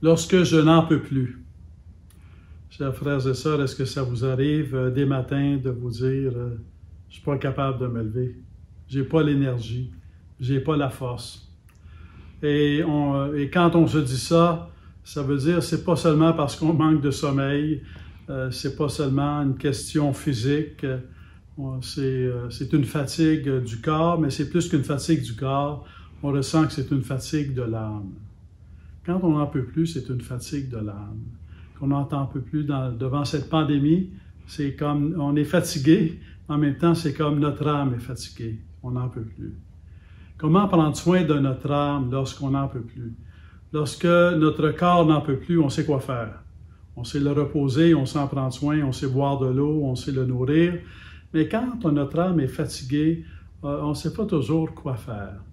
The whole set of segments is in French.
Lorsque je n'en peux plus. Chers frères et sœurs, est-ce que ça vous arrive des matins de vous dire je ne suis pas capable de me lever, je n'ai pas l'énergie, je n'ai pas la force. Et quand on se dit ça, ça veut dire c'est pas seulement parce qu'on manque de sommeil, c'est pas seulement une question physique, c'est une fatigue du corps, mais c'est plus qu'une fatigue du corps, on ressent que c'est une fatigue de l'âme. Quand on n'en peut plus, c'est une fatigue de l'âme. Qu'on n'entend peu plus devant cette pandémie, c'est comme on est fatigué, en même temps c'est comme notre âme est fatiguée, on n'en peut plus. Comment prendre soin de notre âme lorsqu'on n'en peut plus? Lorsque notre corps n'en peut plus, on sait quoi faire. On sait le reposer, on sait en prendre soin, on sait boire de l'eau, on sait le nourrir. Mais quand notre âme est fatiguée, on ne sait pas toujours quoi faire.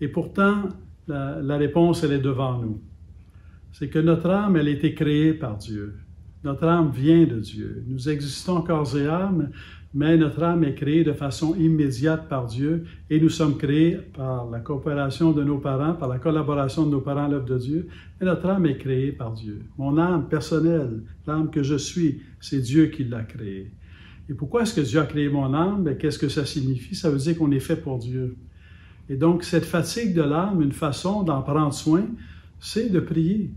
Et pourtant, la réponse, elle est devant nous. C'est que notre âme, elle a été créée par Dieu. Notre âme vient de Dieu. Nous existons corps et âme, mais notre âme est créée de façon immédiate par Dieu et nous sommes créés par la coopération de nos parents, par la collaboration de nos parents à l'œuvre de Dieu. Et notre âme est créée par Dieu. Mon âme personnelle, l'âme que je suis, c'est Dieu qui l'a créée. Et pourquoi est-ce que Dieu a créé mon âme? Bien, qu'est-ce que ça signifie? Ça veut dire qu'on est fait pour Dieu. Et donc, cette fatigue de l'âme, une façon d'en prendre soin, c'est de prier,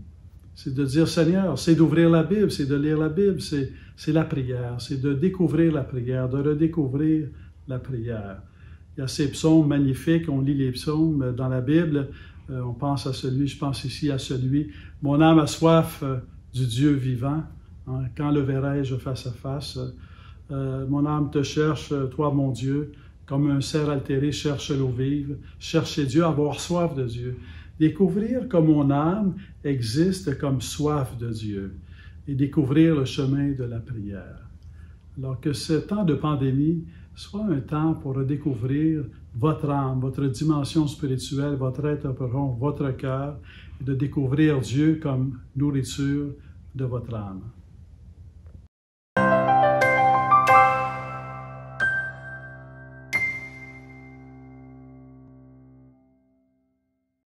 c'est de dire Seigneur, c'est d'ouvrir la Bible, c'est de lire la Bible, c'est la prière, c'est de découvrir la prière, de redécouvrir la prière. Il y a ces psaumes magnifiques, on lit les psaumes dans la Bible, on pense à celui, je pense ici à celui, mon âme a soif du Dieu vivant, hein, quand le verrai-je face à face, mon âme te cherche, toi mon Dieu, comme un cerf altéré cherche l'eau vive, chercher Dieu, avoir soif de Dieu. Découvrir que mon âme existe comme soif de Dieu et découvrir le chemin de la prière. Alors que ce temps de pandémie soit un temps pour redécouvrir votre âme, votre dimension spirituelle, votre être profond, votre cœur, et de découvrir Dieu comme nourriture de votre âme.